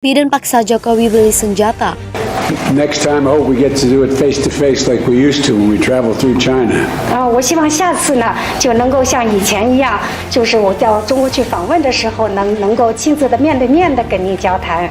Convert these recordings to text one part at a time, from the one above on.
Biden paksa Jokowi beli senjata. Next time, I hope we get to do it face to face like we used to when we travel through China. 我希望下次呢，就能够像以前一样，就是我到中国去访问的时候，能够亲自的面对面的跟您交谈。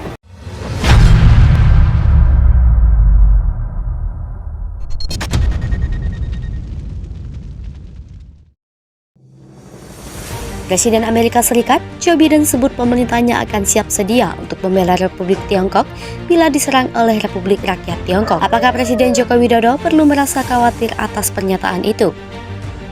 Presiden Amerika Serikat, Joe Biden sebut pemerintahnya akan siap sedia untuk membela Republik Tiongkok bila diserang oleh Republik Rakyat Tiongkok. Apakah Presiden Joko Widodo perlu merasa khawatir atas pernyataan itu?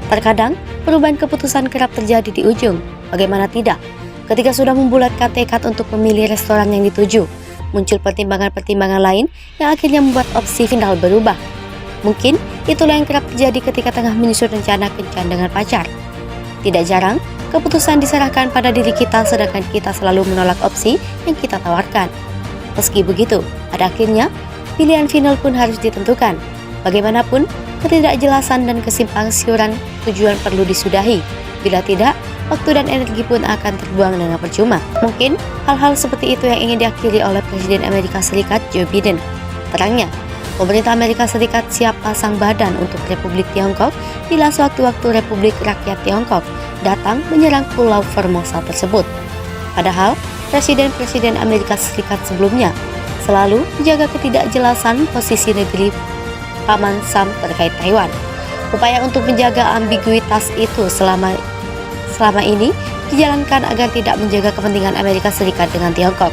Terkadang, perubahan keputusan kerap terjadi di ujung. Bagaimana tidak? Ketika sudah membulatkan tekad untuk memilih restoran yang dituju, muncul pertimbangan-pertimbangan lain yang akhirnya membuat opsi final berubah. Mungkin itulah yang kerap terjadi ketika tengah menyusun rencana kencan dengan pacar. Tidak jarang, keputusan diserahkan pada diri kita sedangkan kita selalu menolak opsi yang kita tawarkan. Meski begitu, pada akhirnya, pilihan final pun harus ditentukan. Bagaimanapun, ketidakjelasan dan kesimpang siuran tujuan perlu disudahi. Bila tidak, waktu dan energi pun akan terbuang dengan percuma. Mungkin, hal-hal seperti itu yang ingin diakhiri oleh Presiden Amerika Serikat Joe Biden. Terangnya, pemerintah Amerika Serikat siap pasang badan untuk Republik Tiongkok bila sewaktu-waktu Republik Rakyat Tiongkok datang menyerang Pulau Formosa tersebut. Padahal, Presiden-Presiden Amerika Serikat sebelumnya selalu menjaga ketidakjelasan posisi negeri Paman Sam terkait Taiwan. Upaya untuk menjaga ambiguitas itu selama ini dijalankan agar tidak menjaga kepentingan Amerika Serikat dengan Tiongkok.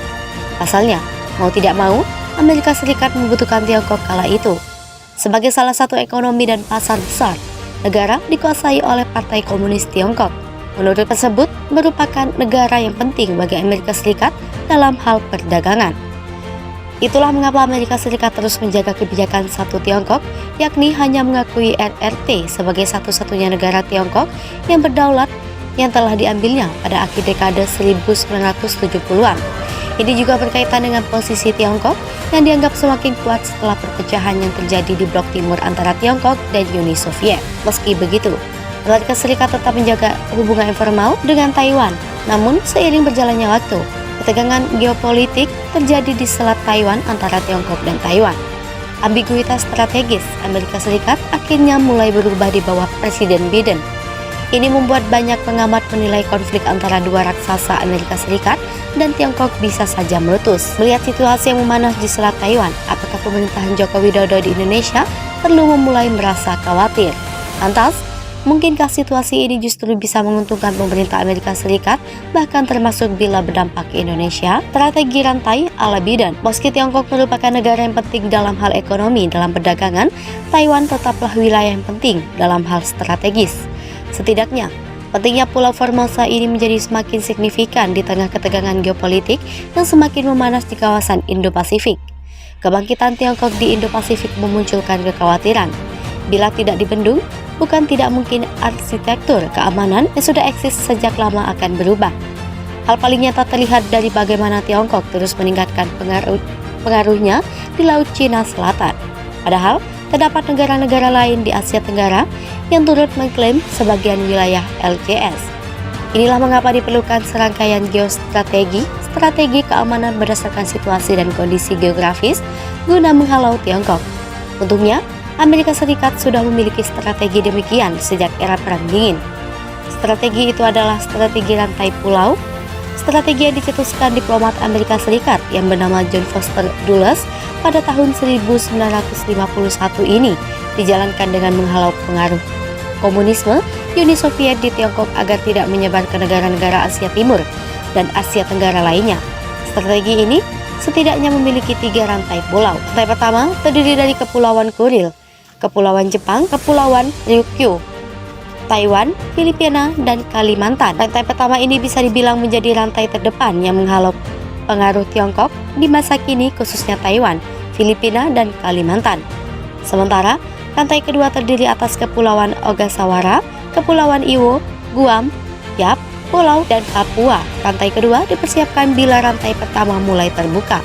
Pasalnya, mau tidak mau, Amerika Serikat membutuhkan Tiongkok kala itu. Sebagai salah satu ekonomi dan pasar besar, negara dikuasai oleh Partai Komunis Tiongkok. Menurut tersebut, merupakan negara yang penting bagi Amerika Serikat dalam hal perdagangan. Itulah mengapa Amerika Serikat terus menjaga kebijakan satu Tiongkok, yakni hanya mengakui RRT sebagai satu-satunya negara Tiongkok yang berdaulat yang telah diambilnya pada akhir dekade 1970-an. Ini juga berkaitan dengan posisi Tiongkok yang dianggap semakin kuat setelah perpecahan yang terjadi di blok timur antara Tiongkok dan Uni Soviet. Meski begitu, Amerika Serikat tetap menjaga hubungan informal dengan Taiwan. Namun, seiring berjalannya waktu, ketegangan geopolitik terjadi di selat Taiwan antara Tiongkok dan Taiwan. Ambiguitas strategis Amerika Serikat akhirnya mulai berubah di bawah Presiden Biden. Ini membuat banyak pengamat menilai konflik antara dua raksasa Amerika Serikat dan Tiongkok bisa saja meletus. Melihat situasi yang memanas di Selat Taiwan, apakah pemerintahan Joko Widodo di Indonesia perlu memulai merasa khawatir? Lantas, mungkinkah situasi ini justru bisa menguntungkan pemerintah Amerika Serikat, bahkan termasuk bila berdampak ke Indonesia? Strategi rantai ala Biden. Meski Tiongkok merupakan negara yang penting dalam hal ekonomi dalam perdagangan, Taiwan tetaplah wilayah yang penting dalam hal strategis. Setidaknya, pentingnya Pulau Formosa ini menjadi semakin signifikan di tengah ketegangan geopolitik yang semakin memanas di kawasan Indo-Pasifik. Kebangkitan Tiongkok di Indo-Pasifik memunculkan kekhawatiran. Bila tidak dibendung, bukan tidak mungkin arsitektur keamanan yang sudah eksis sejak lama akan berubah. Hal paling nyata terlihat dari bagaimana Tiongkok terus meningkatkan pengaruhnya di Laut Cina Selatan. Padahal, terdapat negara-negara lain di Asia Tenggara yang turut mengklaim sebagian wilayah LCS. Inilah mengapa diperlukan serangkaian strategi keamanan berdasarkan situasi dan kondisi geografis guna menghalau Tiongkok. Untungnya, Amerika Serikat sudah memiliki strategi demikian sejak era Perang Dingin. Strategi itu adalah strategi rantai pulau. Strategi yang dicetuskan diplomat Amerika Serikat yang bernama John Foster Dulles pada tahun 1951 ini dijalankan dengan menghalau pengaruh komunisme Uni Soviet di Tiongkok agar tidak menyebar ke negara-negara Asia Timur dan Asia Tenggara lainnya. Strategi ini setidaknya memiliki 3 rantai pulau. Rantai pertama terdiri dari Kepulauan Kuril, Kepulauan Jepang, Kepulauan Ryukyu, Taiwan, Filipina, dan Kalimantan. Rantai pertama ini bisa dibilang menjadi rantai terdepan yang menghalau pengaruh Tiongkok di masa kini, khususnya Taiwan, Filipina, dan Kalimantan. Sementara, rantai kedua terdiri atas Kepulauan Ogasawara, Kepulauan Iwo, Guam, Yap, Pulau, dan Papua. Rantai kedua dipersiapkan bila rantai pertama mulai terbuka.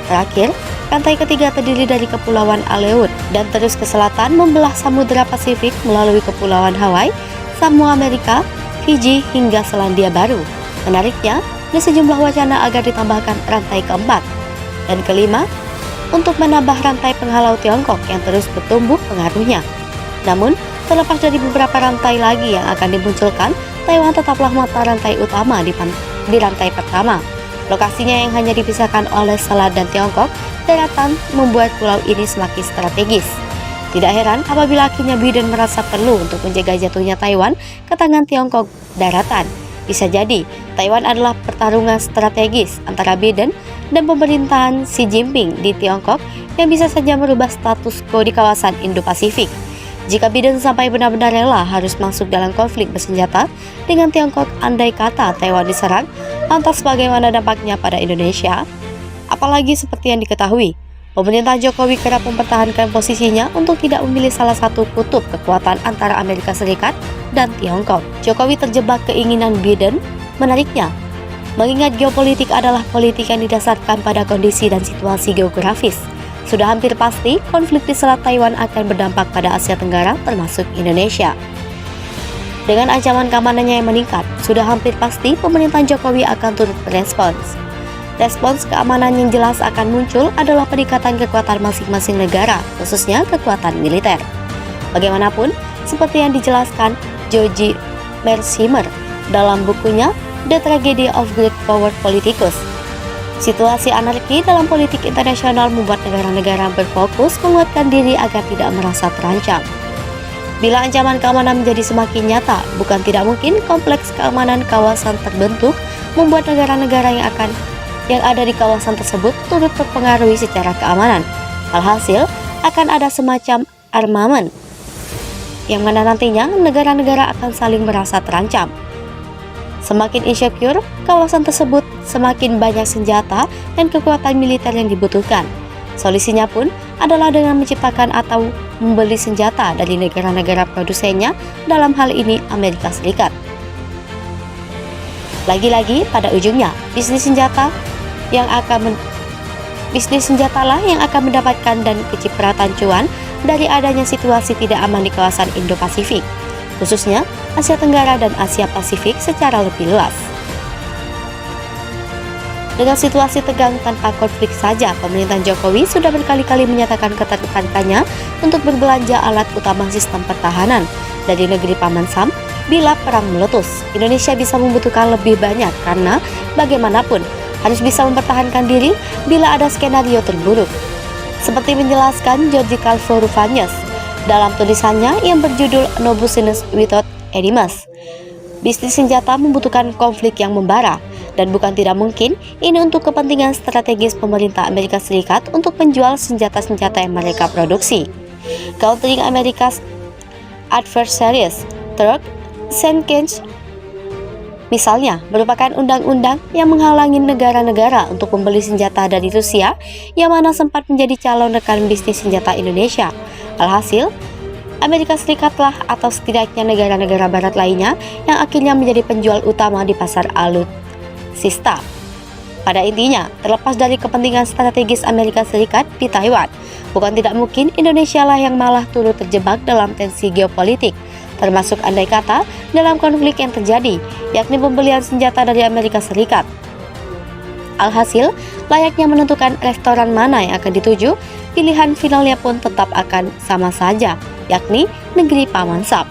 Terakhir, rantai ketiga terdiri dari Kepulauan Aleut dan terus ke selatan membelah Samudra Pasifik melalui Kepulauan Hawaii, Samoa Amerika, Fiji, hingga Selandia Baru. Menariknya, ada sejumlah wacana agar ditambahkan rantai keempat, Dan kelima, untuk menambah rantai penghalau Tiongkok yang terus bertumbuh pengaruhnya. Namun, terlepas dari beberapa rantai lagi yang akan dimunculkan, Taiwan tetaplah mata rantai utama di rantai pertama. Lokasinya yang hanya dipisahkan oleh Selat dan Tiongkok, daratan membuat pulau ini semakin strategis. Tidak heran apabila akhirnya Biden merasa perlu untuk menjaga jatuhnya Taiwan ke tangan Tiongkok daratan. Bisa jadi, Taiwan adalah pertarungan strategis antara Biden dan pemerintahan Xi Jinping di Tiongkok yang bisa saja merubah status quo di kawasan Indo-Pasifik. Jika Biden sampai benar-benar rela harus masuk dalam konflik bersenjata dengan Tiongkok andai kata Taiwan diserang, lantas bagaimana dampaknya pada Indonesia? Apalagi seperti yang diketahui, pemerintah Jokowi kerap mempertahankan posisinya untuk tidak memilih salah satu kutub kekuatan antara Amerika Serikat dan Tiongkok. Jokowi terjebak keinginan Biden. Menariknya, mengingat geopolitik adalah politik yang didasarkan pada kondisi dan situasi geografis, sudah hampir pasti konflik di Selat Taiwan akan berdampak pada Asia Tenggara termasuk Indonesia. Dengan ancaman keamanannya yang meningkat, sudah hampir pasti pemerintahan Jokowi akan turut berespons. Respons keamanan yang jelas akan muncul adalah peningkatan kekuatan masing-masing negara, khususnya kekuatan militer. Bagaimanapun, seperti yang dijelaskan George Mearsheimer dalam bukunya The Tragedy of Great Power Politicus, situasi anarki dalam politik internasional membuat negara-negara berfokus menguatkan diri agar tidak merasa terancam. Bila ancaman keamanan menjadi semakin nyata, bukan tidak mungkin kompleks keamanan kawasan terbentuk, membuat negara-negara yang ada di kawasan tersebut turut terpengaruhi secara keamanan. Alhasil, akan ada semacam armamen, yang mana nantinya negara-negara akan saling merasa terancam. Semakin insecure kawasan tersebut, semakin banyak senjata dan kekuatan militer yang dibutuhkan. Solusinya pun adalah dengan menciptakan atau membeli senjata dari negara-negara produsennya, dalam hal ini Amerika Serikat. Lagi-lagi pada ujungnya, bisnis senjatalah yang akan mendapatkan dan kecipratan cuan dari adanya situasi tidak aman di kawasan Indo-Pasifik, khususnya Asia Tenggara dan Asia Pasifik secara lebih luas. Dengan situasi tegang tanpa konflik saja, pemerintahan Jokowi sudah berkali-kali menyatakan ketertarikannya untuk berbelanja alat utama sistem pertahanan dari negeri Paman Sam bila perang meletus. Indonesia bisa membutuhkan lebih banyak karena bagaimanapun harus bisa mempertahankan diri bila ada skenario terburuk. Seperti menjelaskan George Calvo Rufanyes dalam tulisannya yang berjudul No Business Without Enemies. Bisnis senjata membutuhkan konflik yang membara, dan bukan tidak mungkin ini untuk kepentingan strategis pemerintah Amerika Serikat untuk menjual senjata-senjata yang mereka produksi. Countering America's Adversaries Through Sanctions misalnya merupakan undang-undang yang menghalangi negara-negara untuk membeli senjata dari Rusia yang mana sempat menjadi calon rekan bisnis senjata Indonesia. Alhasil, Amerika Serikatlah atau setidaknya negara-negara barat lainnya yang akhirnya menjadi penjual utama di pasar alutsista. Pada intinya, terlepas dari kepentingan strategis Amerika Serikat di Taiwan, bukan tidak mungkin Indonesia lah yang malah turut terjebak dalam tensi geopolitik, termasuk andai kata dalam konflik yang terjadi, yakni pembelian senjata dari Amerika Serikat. Alhasil, layaknya menentukan restoran mana yang akan dituju, pilihan finalnya pun tetap akan sama saja, yakni negeri Paman Sam.